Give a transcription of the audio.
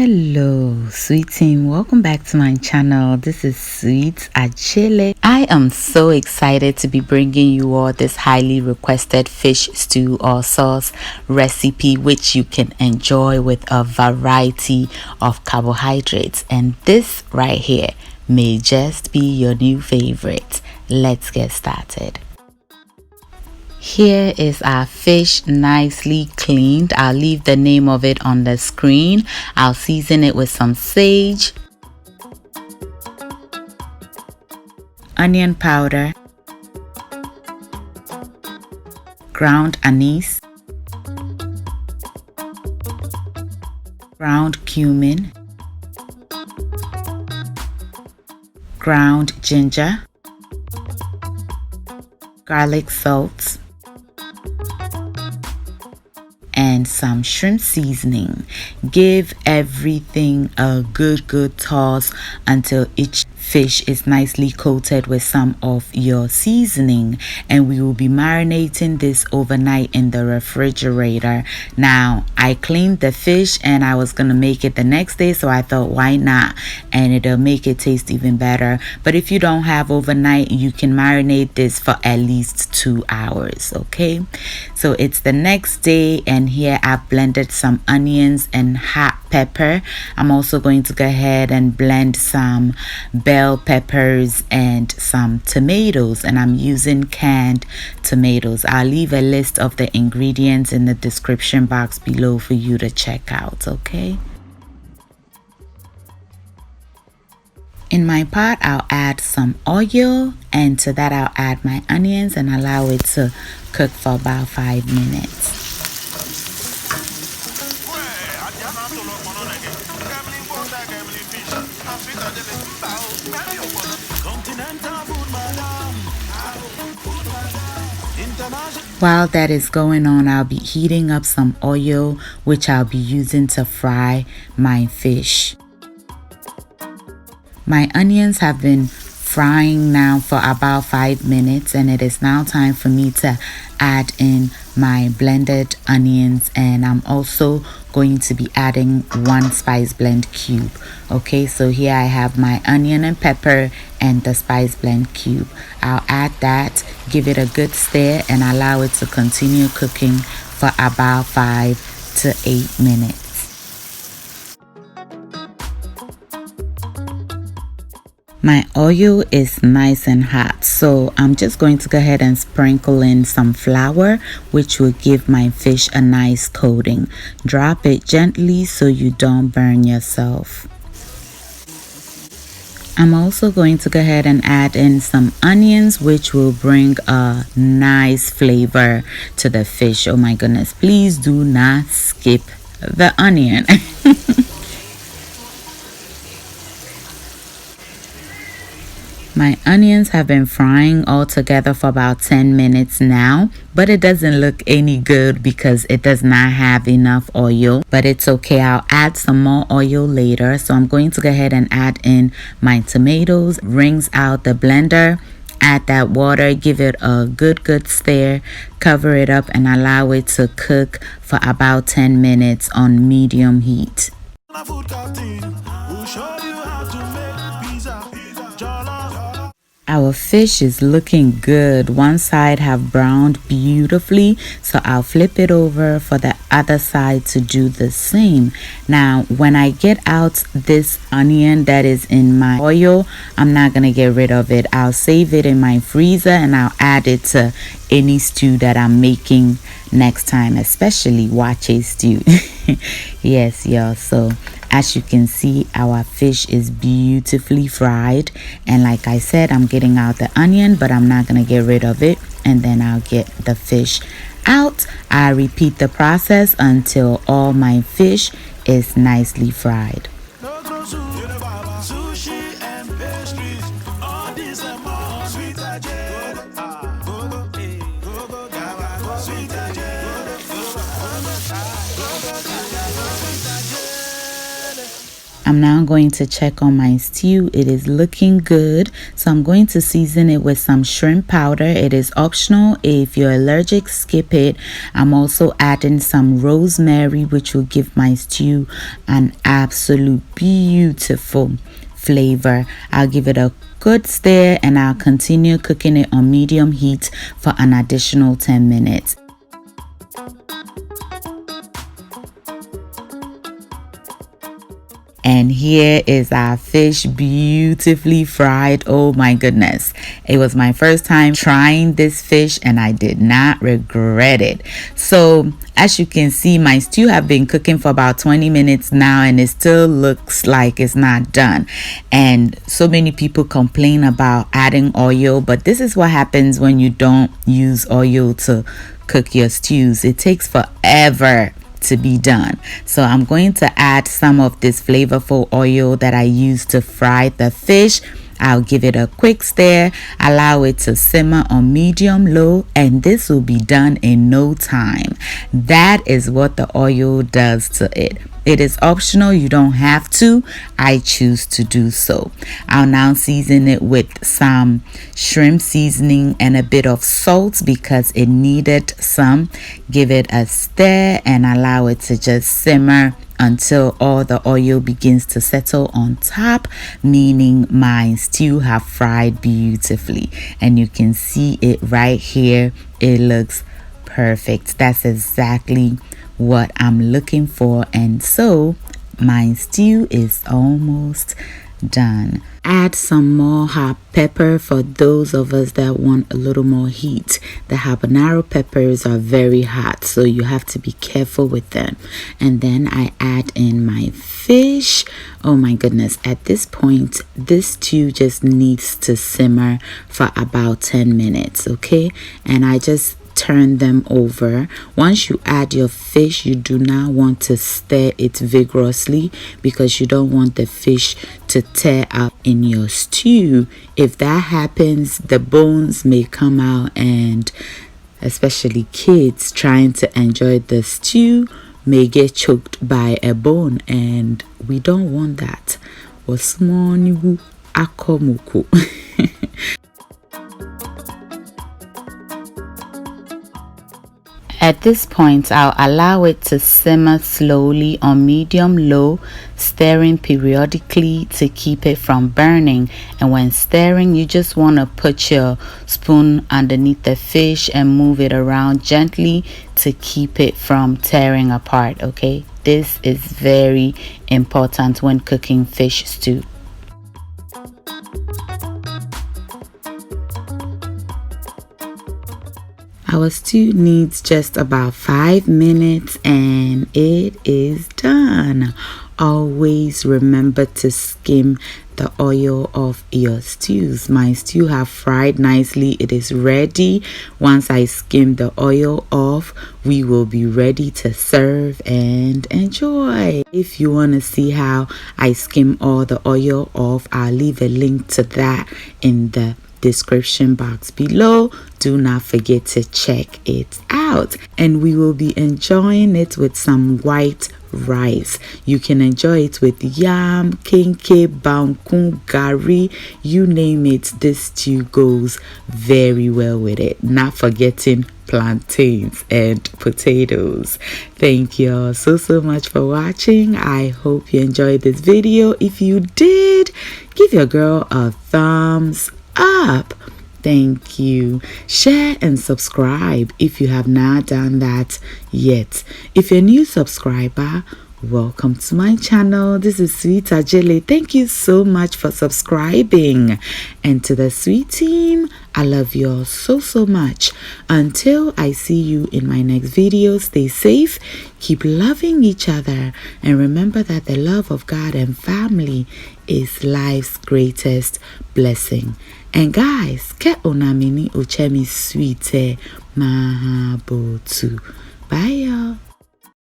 Hello sweet team, welcome back to my channel. This is Sweet Adjeley. I am so excited to be bringing you all this highly requested fish stew or sauce recipe, which you can enjoy with a variety of carbohydrates, and this right here may just be your new favorite. Let's get started. Here is our fish, nicely cleaned. I'll leave the name of it on the screen. I'll season it with some sage, onion powder, ground anise, ground cumin, ground ginger, garlic salt, and some shrimp seasoning. Give everything a good toss until each fish is nicely coated with some of your seasoning, and we will be marinating this overnight in the refrigerator. Now I cleaned the fish and I was gonna make it the next day, so I thought why not, and it'll make it taste even better. But if you don't have overnight, you can marinate this for at least 2 hours. Okay, so it's the next day, and here I've blended some onions and hot pepper. I'm also going to go ahead and blend some bell peppers and some tomatoes, and I'm using canned tomatoes. I'll leave a list of the ingredients in the description box below for you to check out. Okay, in my pot I'll add some oil, and to that I'll add my onions and allow it to cook for about 5 minutes. While that is going on, I'll be heating up some oil, which I'll be using to fry my fish. My onions have been frying now for about 5 minutes, and it is now time for me to add in my blended onions, and I'm also going to be adding 1 spice blend cube. Okay, so here I have my onion and pepper and the spice blend cube. I'll add that, give it a good stir, and allow it to continue cooking for about 5 to 8 minutes. My oil is nice and hot, so I'm just going to go ahead and sprinkle in some flour, which will give my fish a nice coating. Drop it gently so you don't burn yourself. I'm also going to go ahead and add in some onions, which will bring a nice flavor to the fish. Oh my goodness, please do not skip the onion. My onions have been frying all together for about 10 minutes now, but it doesn't look any good because it does not have enough oil, but it's okay. I'll add some more oil later. So I'm going to go ahead and add in my tomatoes, rinse out the blender, add that water, give it a good stir, cover it up, and allow it to cook for about 10 minutes on medium heat. Our fish is looking good. One side have browned beautifully, so I'll flip it over for the other side to do the same. Now when I get out this onion that is in my oil, I'm not gonna get rid of it. I'll save it in my freezer, and I'll add it to any stew that I'm making next time, especially wache stew. Yes y'all, so as you can see, our fish is beautifully fried, and like I said, I'm getting out the onion, but I'm not gonna get rid of it, and then I'll get the fish out. I repeat the process until all my fish is nicely fried. I'm now going to check on my stew. It is looking good. So I'm going to season it with some shrimp powder. It is optional. If you're allergic, skip it. I'm also adding some rosemary, which will give my stew an absolute beautiful flavor. I'll give it a good stir and I'll continue cooking it on medium heat for an additional 10 minutes. And here is our fish, beautifully fried. Oh my goodness. It was my first time trying this fish and I did not regret it. So as you can see, my stew have been cooking for about 20 minutes now and it still looks like it's not done. And so many people complain about adding oil, but this is what happens when you don't use oil to cook your stews. It takes forever to be done. So I'm going to add some of this flavorful oil that I used to fry the fish. I'll give it a quick stir, allow it to simmer on medium low, and this will be done in no time. That is what the oil does to it. It is optional, you don't have to. I choose to do so. I'll now season it with some shrimp seasoning and a bit of salt because it needed some. Give it a stir and allow it to just simmer until all the oil begins to settle on top, meaning my stew have fried beautifully. And you can see it right here. It looks perfect. That's exactly what I'm looking for, and so my stew is almost done. Add some more hot pepper for those of us that want a little more heat. The habanero peppers are very hot, so you have to be careful with them. And then I add in my fish. Oh my goodness, at this point this stew just needs to simmer for about 10 minutes, okay? And I just turn them over. Once you add your fish, you do not want to stir it vigorously because you don't want the fish to tear up in your stew. If that happens, the bones may come out, and especially kids trying to enjoy the stew may get choked by a bone, and we don't want that. At this point, I'll allow it to simmer slowly on medium-low, stirring periodically to keep it from burning. And when stirring, you just want to put your spoon underneath the fish and move it around gently to keep it from tearing apart, okay? This is very important when cooking fish stew. Our stew needs just about 5 minutes and it is done. Always remember to skim the oil off your stews. My stew have fried nicely. It is ready. Once I skim the oil off, we will be ready to serve and enjoy. If you want to see how I skim all the oil off, I'll leave a link to that in the description box below. Do not forget to check it out, and we will be enjoying it with some white rice. You can enjoy it with yam, kenke, bangkun, gari, you name it. This stew goes very well with it. Not forgetting plantains and potatoes. Thank you all so much for watching. I hope you enjoyed this video. If you did, give your girl a thumbs up. Thank you. Share and subscribe if you have not done that yet. If you're a new subscriber, welcome to my channel. This is Sweet Adjeley. Thank you so much for subscribing. And to the sweet team, I love you all so much. Until I see you in my next video, stay safe, keep loving each other, and remember that the love of God and family is life's greatest blessing. And guys, ke onamini uchemi sweet mahabotu.